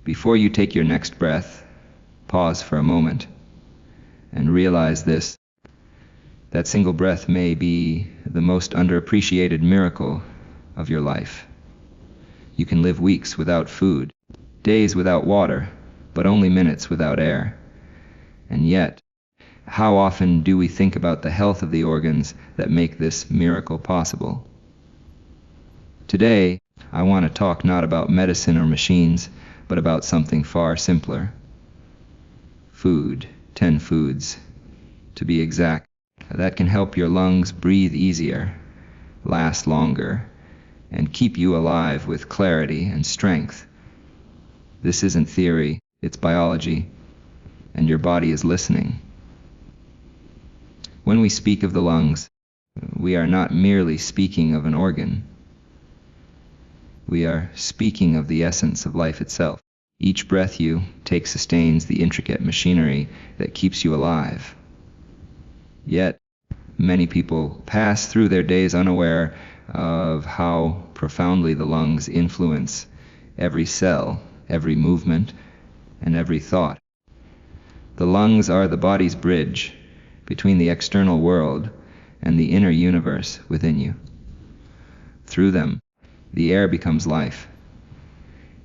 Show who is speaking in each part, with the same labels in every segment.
Speaker 1: Before you take your next breath, pause for a moment and realize this. That single breath may be the most underappreciated miracle of your life. You can live weeks without food, days without water, but only minutes without air. And yet, how often do we think about the health of the organs that make this miracle possible? Today, I want to talk not about medicine or machines, but about something far simpler. Food, 10 foods, to be exact, that can help your lungs breathe easier, last longer, and keep you alive with clarity and strength. This isn't theory, it's biology, and your body is listening. When we speak of the lungs, we are not merely speaking of an organ. We are speaking of the essence of life itself. Each breath you take sustains the intricate machinery that keeps you alive. Yet, many people pass through their days unaware of how profoundly the lungs influence every cell, every movement, and every thought. The lungs are the body's bridge between the external world and the inner universe within you. Through them, the air becomes life.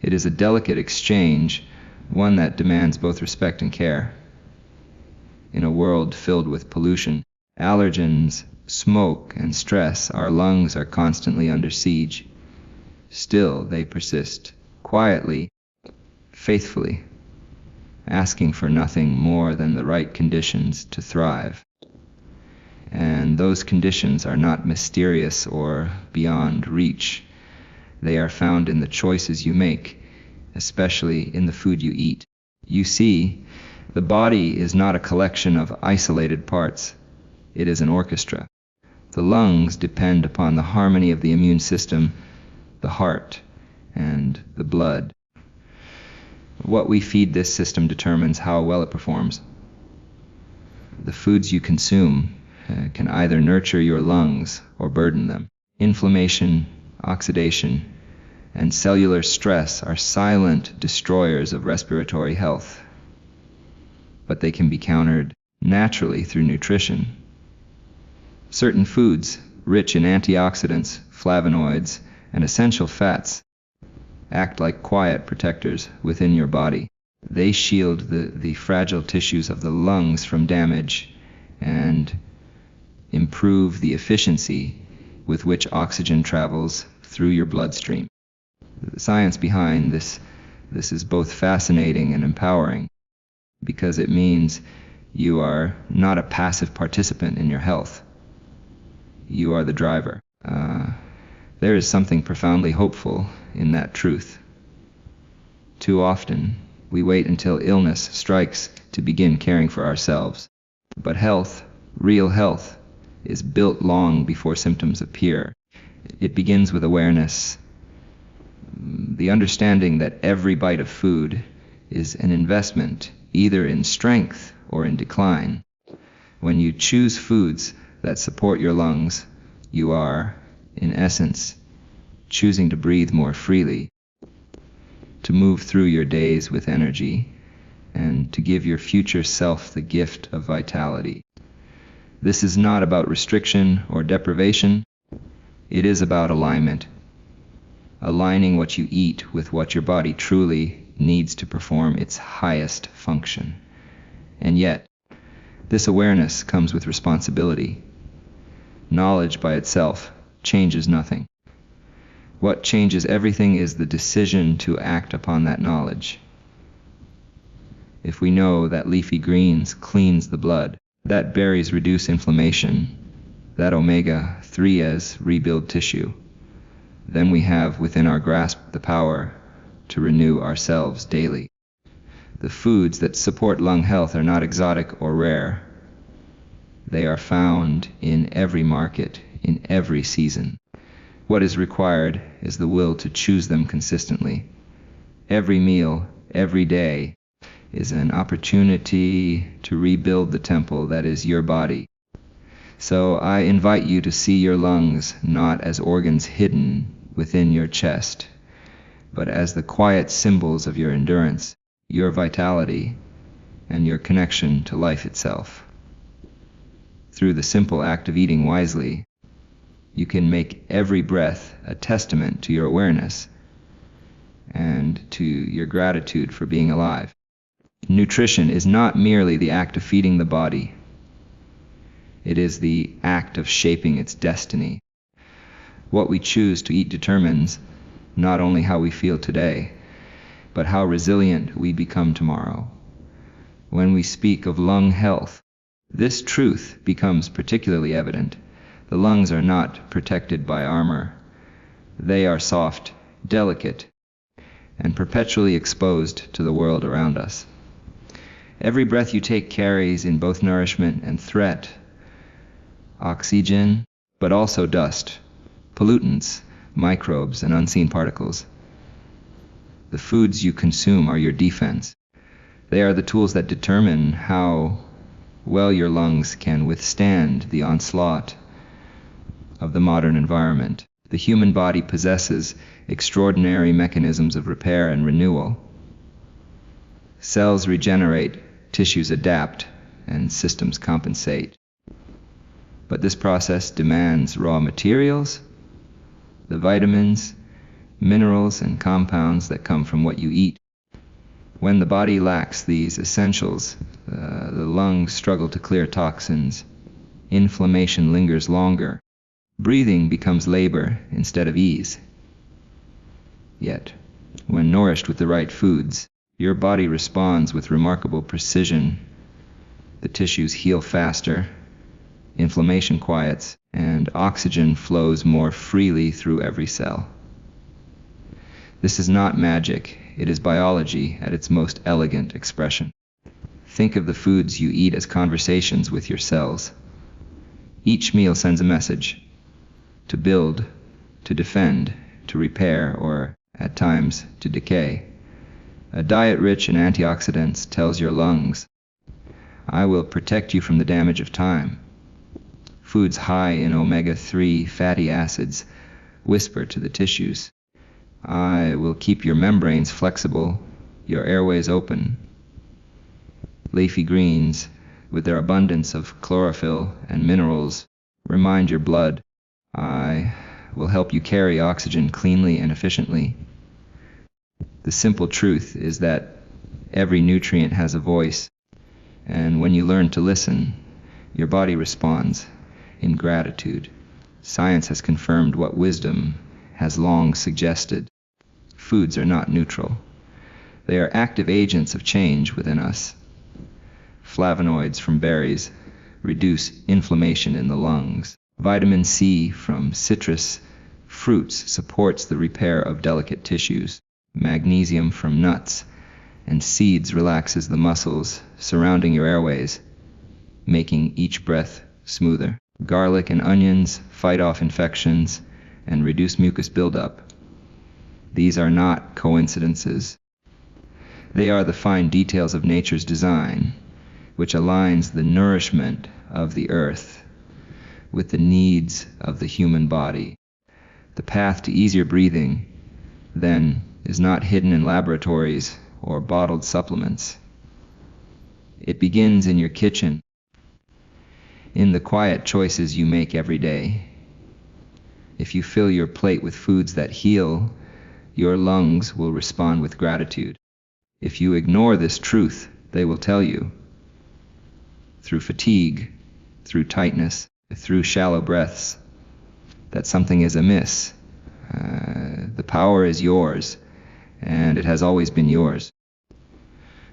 Speaker 1: It is a delicate exchange, one that demands both respect and care. In a world filled with pollution, allergens, smoke, and stress, our lungs are constantly under siege. Still, they persist, quietly, faithfully, asking for nothing more than the right conditions to thrive. And those conditions are not mysterious or beyond reach. They are found in the choices you make, especially in the food you eat. You see, the body is not a collection of isolated parts. It is an orchestra. The lungs depend upon the harmony of the immune system, the heart, and the blood. What we feed this system determines how well it performs. The foods you consume can either nurture your lungs or burden them. Inflammation, oxidation, and cellular stress are silent destroyers of respiratory health, but they can be countered naturally through nutrition. Certain foods, rich in antioxidants, flavonoids, and essential fats, act like quiet protectors within your body. They shield the fragile tissues of the lungs from damage and improve the efficiency with which oxygen travels through your bloodstream. The science behind this is both fascinating and empowering, because it means you are not a passive participant in your health. You are the driver. There is something profoundly hopeful in that truth. Too often, we wait until illness strikes to begin caring for ourselves. But health, real health, is built long before symptoms appear. It begins with awareness. The understanding that every bite of food is an investment, either in strength or in decline. When you choose foods that support your lungs, you are, in essence, choosing to breathe more freely, to move through your days with energy, and to give your future self the gift of vitality. This is not about restriction or deprivation. It is about alignment. Aligning what you eat with what your body truly needs to perform its highest function. And yet, this awareness comes with responsibility. Knowledge by itself changes nothing. What changes everything is the decision to act upon that knowledge. If we know that leafy greens cleanse the blood, that berries reduce inflammation, that omega-3s rebuild tissue, then we have within our grasp the power to renew ourselves daily. The foods that support lung health are not exotic or rare. They are found in every market, in every season. What is required is the will to choose them consistently. Every meal, every day, is an opportunity to rebuild the temple that is your body. So I invite you to see your lungs not as organs hidden within your chest, but as the quiet symbols of your endurance, your vitality, and your connection to life itself. Through the simple act of eating wisely, you can make every breath a testament to your awareness and to your gratitude for being alive. Nutrition is not merely the act of feeding the body. It is the act of shaping its destiny. What we choose to eat determines not only how we feel today, but how resilient we become tomorrow. When we speak of lung health, this truth becomes particularly evident. The lungs are not protected by armor. They are soft, delicate, and perpetually exposed to the world around us. Every breath you take carries in both nourishment and threat, oxygen, but also dust, pollutants, microbes, and unseen particles. The foods you consume are your defense. They are the tools that determine how well your lungs can withstand the onslaught of the modern environment. The human body possesses extraordinary mechanisms of repair and renewal. Cells regenerate, tissues adapt, and systems compensate. But this process demands raw materials, the vitamins, minerals, and compounds that come from what you eat. When the body lacks these essentials, the lungs struggle to clear toxins. Inflammation lingers longer. Breathing becomes labor instead of ease. Yet, when nourished with the right foods, your body responds with remarkable precision. The tissues heal faster, inflammation quiets, and oxygen flows more freely through every cell. This is not magic, it is biology at its most elegant expression. Think of the foods you eat as conversations with your cells. Each meal sends a message: to build, to defend, to repair, or, at times, to decay. A diet rich in antioxidants tells your lungs, I will protect you from the damage of time. Foods high in omega-3 fatty acids whisper to the tissues, I will keep your membranes flexible, your airways open. Leafy greens, with their abundance of chlorophyll and minerals, remind your blood, I will help you carry oxygen cleanly and efficiently. The simple truth is that every nutrient has a voice, and when you learn to listen, your body responds in gratitude. Science has confirmed what wisdom has long suggested. Foods are not neutral. They are active agents of change within us. Flavonoids from berries reduce inflammation in the lungs. Vitamin C from citrus fruits supports the repair of delicate tissues. Magnesium from nuts and seeds relaxes the muscles surrounding your airways, making each breath smoother. Garlic and onions fight off infections and reduce mucus buildup. These are not coincidences. They are the fine details of nature's design, which aligns the nourishment of the earth with the needs of the human body. The path to easier breathing, then, is not hidden in laboratories or bottled supplements. It begins in your kitchen, in the quiet choices you make every day. If you fill your plate with foods that heal, your lungs will respond with gratitude. If you ignore this truth, they will tell you, through fatigue, through tightness, through shallow breaths, that something is amiss. The power is yours, and it has always been yours.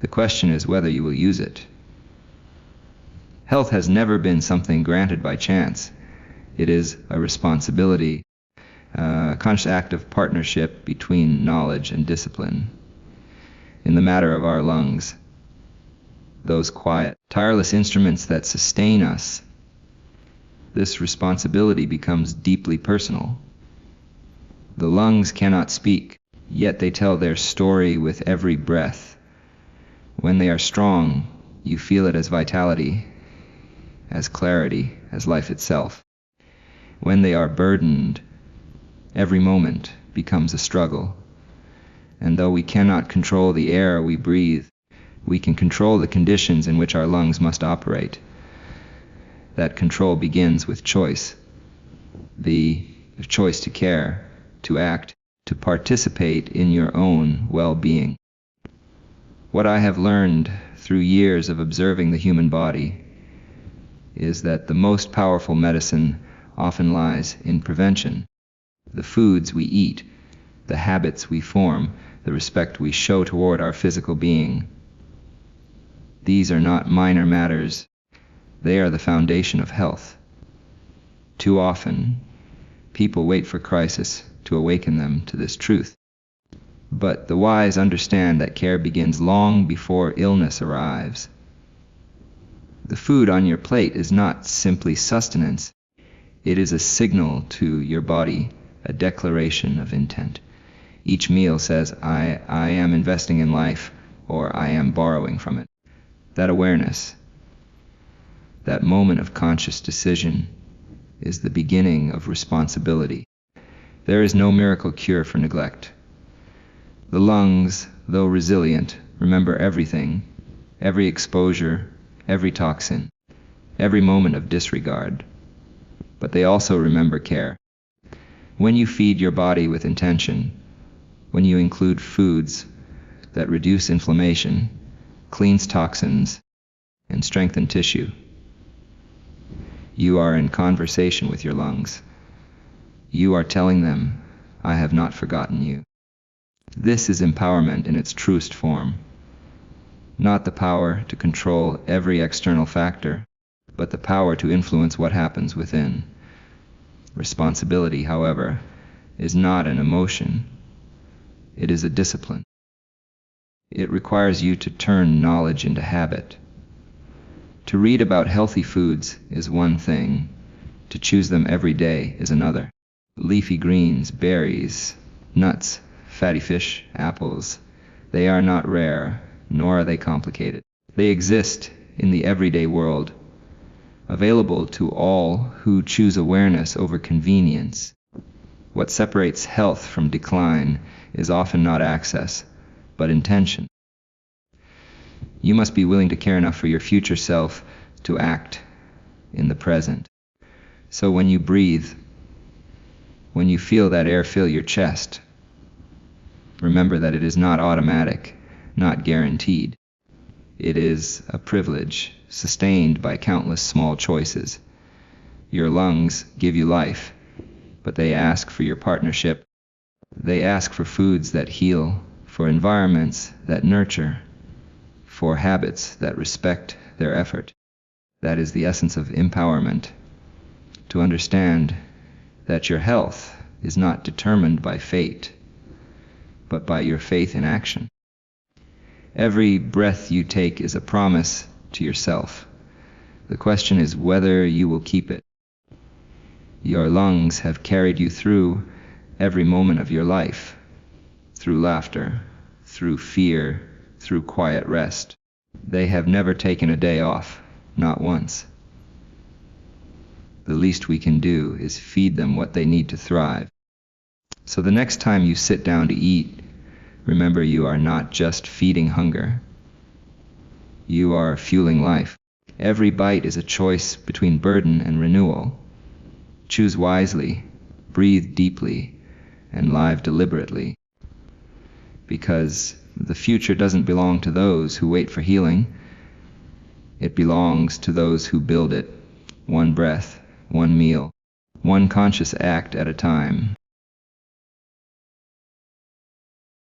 Speaker 1: The question is whether you will use it. Health has never been something granted by chance. It is a responsibility, a conscious act of partnership between knowledge and discipline. In the matter of our lungs, those quiet, tireless instruments that sustain us, this responsibility becomes deeply personal. The lungs cannot speak, yet they tell their story with every breath. When they are strong, you feel it as vitality, as clarity, as life itself. When they are burdened, every moment becomes a struggle. And though we cannot control the air we breathe, we can control the conditions in which our lungs must operate. That control begins with choice. The choice to care, to act, to participate in your own well-being. What I have learned through years of observing the human body is that the most powerful medicine often lies in prevention. The foods we eat, the habits we form, the respect we show toward our physical being. These are not minor matters. They are the foundation of health. Too often, people wait for crisis to awaken them to this truth. But the wise understand that care begins long before illness arrives. The food on your plate is not simply sustenance. It is a signal to your body, a declaration of intent. Each meal says, I am investing in life, or I am borrowing from it. That awareness, that moment of conscious decision, is the beginning of responsibility. There is no miracle cure for neglect. The lungs, though resilient, remember everything, every exposure, every toxin, every moment of disregard. But they also remember care. When you feed your body with intention, when you include foods that reduce inflammation, cleanse toxins, and strengthen tissue, you are in conversation with your lungs. You are telling them, I have not forgotten you. This is empowerment in its truest form. Not the power to control every external factor, but the power to influence what happens within. Responsibility, however, is not an emotion. It is a discipline. It requires you to turn knowledge into habit. To read about healthy foods is one thing. To choose them every day is another. Leafy greens, berries, nuts, fatty fish, apples, they are not rare, nor are they complicated. They exist in the everyday world, available to all who choose awareness over convenience. What separates health from decline is often not access, but intention. You must be willing to care enough for your future self to act in the present. So when you breathe, when you feel that air fill your chest, remember that it is not automatic, not guaranteed. It is a privilege sustained by countless small choices. Your lungs give you life, but they ask for your partnership. They ask for foods that heal, for environments that nurture, for habits that respect their effort. That is the essence of empowerment. To understand that your health is not determined by fate, but by your faith in action. Every breath you take is a promise to yourself. The question is whether you will keep it. Your lungs have carried you through every moment of your life, through laughter, through fear, through quiet rest. They have never taken a day off, not once. The least we can do is feed them what they need to thrive. So the next time you sit down to eat, remember you are not just feeding hunger. You are fueling life. Every bite is a choice between burden and renewal. Choose wisely, breathe deeply, and live deliberately. Because the future doesn't belong to those who wait for healing. It belongs to those who build it, one breath, one meal, one conscious act at a time.